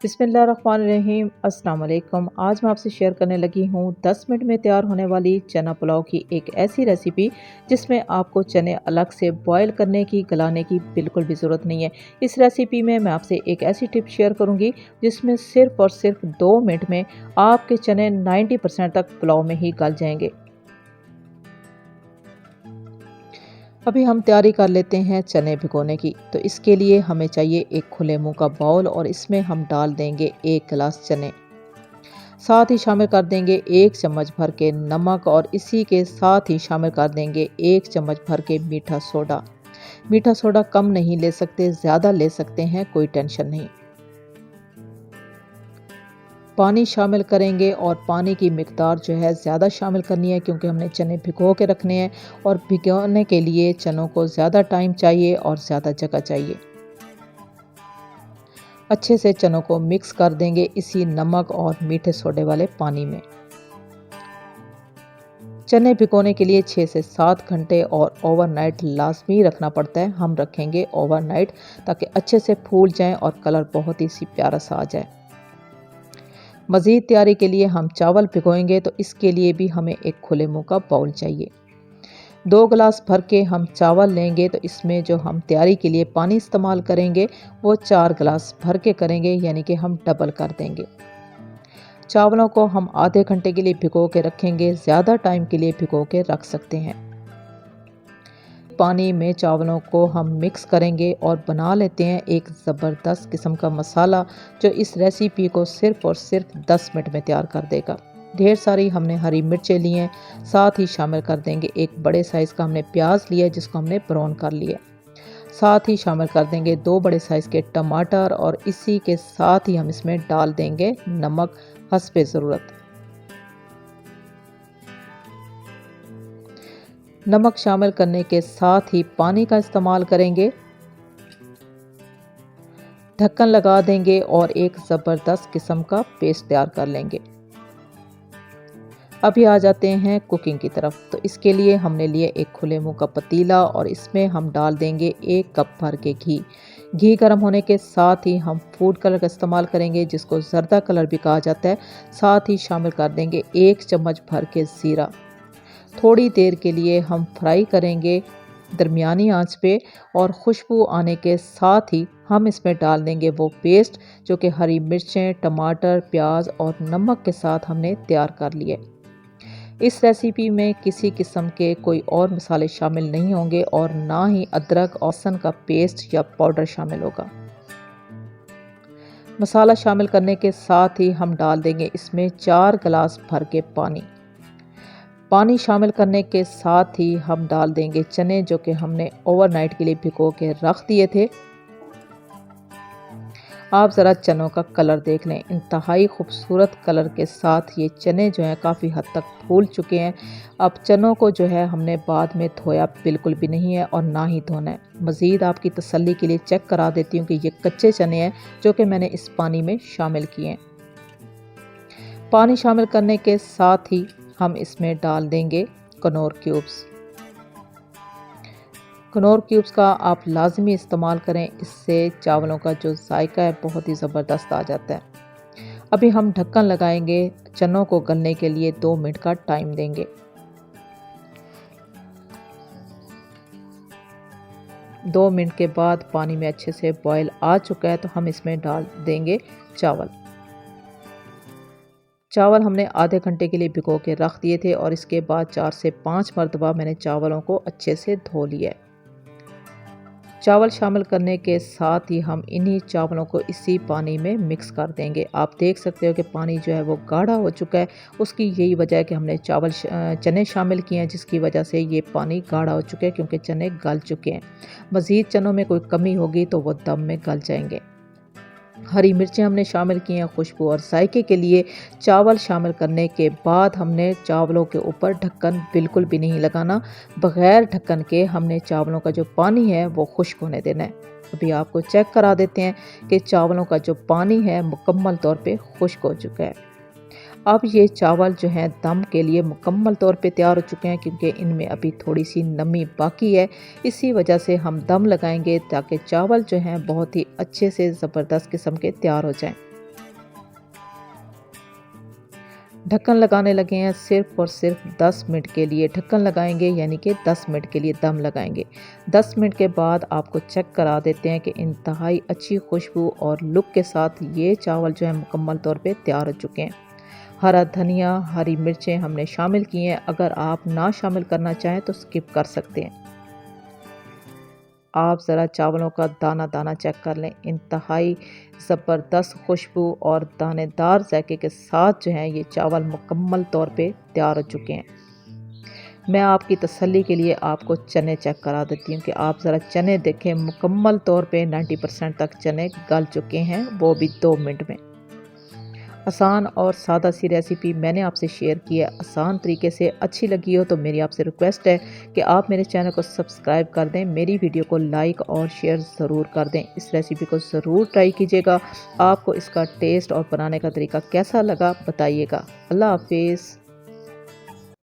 बिस्मिल्लाहिर्रहमानिर्रहीम अस्सलाम वालेकुम। आज मैं आपसे शेयर करने लगी हूँ 10 मिनट में तैयार होने वाली चना पुलाव की एक ऐसी रेसिपी जिसमें आपको चने अलग से बॉयल करने की गलाने की बिल्कुल भी ज़रूरत नहीं है। इस रेसिपी में मैं आपसे एक ऐसी टिप शेयर करूँगी जिसमें सिर्फ़ और सिर्फ 2 मिनट में आपके चने 90% तक पुलाव में ही गल जाएंगे। अभी हम तैयारी कर लेते हैं चने भिगोने की। तो इसके लिए हमें चाहिए एक खुले मुंह का बाउल और इसमें हम डाल देंगे 1 गिलास चने। साथ ही शामिल कर देंगे 1 चम्मच भर के नमक और इसी के साथ ही शामिल कर देंगे 1 चम्मच भर के मीठा सोडा। मीठा सोडा कम नहीं ले सकते, ज़्यादा ले सकते हैं, कोई टेंशन नहीं। पानी शामिल करेंगे और पानी की मिकदार जो है ज़्यादा शामिल करनी है क्योंकि हमने चने भिगो के रखने हैं और भिगोने के लिए चनों को ज़्यादा टाइम चाहिए और ज़्यादा जगह चाहिए। अच्छे से चनों को मिक्स कर देंगे इसी नमक और मीठे सोडे वाले पानी में। चने भिगोने के लिए 6 से 7 घंटे और ओवरनाइट लाजमी रखना पड़ता है। हम रखेंगे ओवरनाइट ताकि अच्छे से फूल जाएं और कलर बहुत ही प्यारा सा आ जाए। मज़ीद तैयारी के लिए हम चावल भिगोएंगे तो इसके लिए भी हमें एक खुले मुंह का बाउल चाहिए। 2 गिलास भर के हम चावल लेंगे तो इसमें जो हम तैयारी के लिए पानी इस्तेमाल करेंगे वो 4 गिलास भर के करेंगे, यानी कि हम डबल कर देंगे। चावलों को हम आधे घंटे के लिए भिगो के रखेंगे, ज़्यादा टाइम के लिए भिगो के रख सकते हैं। पानी में चावलों को हम मिक्स करेंगे और बना लेते हैं एक ज़बरदस्त किस्म का मसाला जो इस रेसिपी को सिर्फ़ और सिर्फ 10 मिनट में तैयार कर देगा। ढेर सारी हमने हरी मिर्चें ली हैं, साथ ही शामिल कर देंगे एक बड़े साइज़ का हमने प्याज लिया जिसको हमने ब्राउन कर लिया। साथ ही शामिल कर देंगे 2 बड़े साइज़ के टमाटर और इसी के साथ ही हम इसमें डाल देंगे नमक हस्बे ज़रूरत। नमक शामिल करने के साथ ही पानी का इस्तेमाल करेंगे। ढक्कन लगा देंगे और एक ज़बरदस्त किस्म का पेस्ट तैयार कर लेंगे। अभी आ जाते हैं कुकिंग की तरफ। तो इसके लिए हमने लिए एक खुले मुंह का पतीला और इसमें हम डाल देंगे 1 कप भर के घी। घी गर्म होने के साथ ही हम फूड कलर का इस्तेमाल करेंगे जिसको जर्दा कलर भी कहा जाता है। साथ ही शामिल कर देंगे 1 चम्मच भर के ज़ीरा। थोड़ी देर के लिए हम फ्राई करेंगे दरमियानी आंच पे और खुशबू आने के साथ ही हम इसमें डाल देंगे वो पेस्ट जो कि हरी मिर्चें, टमाटर, प्याज और नमक के साथ हमने तैयार कर लिए। इस रेसिपी में किसी किस्म के कोई और मसाले शामिल नहीं होंगे और ना ही अदरक और लहसुन का पेस्ट या पाउडर शामिल होगा। मसाला शामिल करने के साथ ही हम डाल देंगे इसमें 4 गिलास भर के पानी। पानी शामिल करने के साथ ही हम डाल देंगे चने जो कि हमने ओवरनाइट के लिए भिगो के रख दिए थे। आप ज़रा चनों का कलर देख लें, इंतहाई खूबसूरत कलर के साथ ये चने जो हैं काफ़ी हद तक फूल चुके हैं। अब चनों को जो है हमने बाद में धोया बिल्कुल भी नहीं है और ना ही धोना है। मज़ीद आपकी तसल्ली के लिए चेक करा देती हूँ कि ये कच्चे चने हैं जो कि मैंने इस पानी में शामिल किए हैं। पानी शामिल करने के साथ ही हम इसमें डाल देंगे कनौर क्यूब्स। कनौर क्यूब्स का आप लाजमी इस्तेमाल करें, इससे चावलों का जो जायका है बहुत ही ज़बरदस्त आ जाता है। अभी हम ढक्कन लगाएंगे, चनों को गलने के लिए 2 मिनट का टाइम देंगे। 2 मिनट के बाद पानी में अच्छे से बॉयल आ चुका है तो हम इसमें डाल देंगे चावल। चावल हमने आधे घंटे के लिए भिगो के रख दिए थे और इसके बाद 4 से 5 मरतबा मैंने चावलों को अच्छे से धो लिया है। चावल शामिल करने के साथ ही हम इन्हीं चावलों को इसी पानी में मिक्स कर देंगे। आप देख सकते हो कि पानी जो है वो गाढ़ा हो चुका है। उसकी यही वजह है कि हमने चने शामिल किए हैं जिसकी वजह से ये पानी गाढ़ा हो चुका है क्योंकि चने गल चुके हैं। मज़ीद चनों में कोई कमी होगी तो वो दम में गल जाएंगे। हरी मिर्चें हमने शामिल की हैं खुशबू और जायके के लिए। चावल शामिल करने के बाद हमने चावलों के ऊपर ढक्कन बिल्कुल भी नहीं लगाना। बग़ैर ढक्कन के हमने चावलों का जो पानी है वो खुश्क होने देना है। अभी आपको चेक करा देते हैं कि चावलों का जो पानी है मुकम्मल तौर पे खुश्क हो चुका है। अब ये चावल जो हैं दम के लिए मुकम्मल तौर पे तैयार हो चुके हैं क्योंकि इनमें अभी थोड़ी सी नमी बाकी है। इसी वजह से हम दम लगाएंगे ताकि चावल जो हैं बहुत ही अच्छे से ज़बरदस्त किस्म के तैयार हो जाएं। ढक्कन लगाने लगे हैं सिर्फ और सिर्फ 10 मिनट के लिए ढक्कन लगाएंगे, यानी कि 10 मिनट के लिए दम लगाएंगे। 10 मिनट के बाद आपको चेक करा देते हैं कि इंतहाई अच्छी खुशबू और लुक के साथ ये चावल जो है मुकम्मल तौर पे तैयार हो चुके हैं। हरा धनिया, हरी मिर्चें हमने शामिल की हैं। अगर आप ना शामिल करना चाहें तो स्किप कर सकते हैं। आप ज़रा चावलों का दाना दाना चेक कर लें। इंतहाई ज़बरदस्त खुशबू और दानेदार जायके के साथ जो है ये चावल मुकम्मल तौर पे तैयार हो चुके हैं। मैं आपकी तसल्ली के लिए आपको चने चेक करा देती हूँ कि आप ज़रा चने देखें, मुकम्मल तौर पे 90% तक चने गल चुके हैं, वो भी 2 मिनट में। आसान और सादा सी रेसिपी मैंने आपसे शेयर की है आसान तरीके से। अच्छी लगी हो तो मेरी आपसे रिक्वेस्ट है कि आप मेरे चैनल को सब्सक्राइब कर दें, मेरी वीडियो को लाइक और शेयर ज़रूर कर दें। इस रेसिपी को ज़रूर ट्राई कीजिएगा। आपको इसका टेस्ट और बनाने का तरीका कैसा लगा बताइएगा। अल्लाह हाफिज़।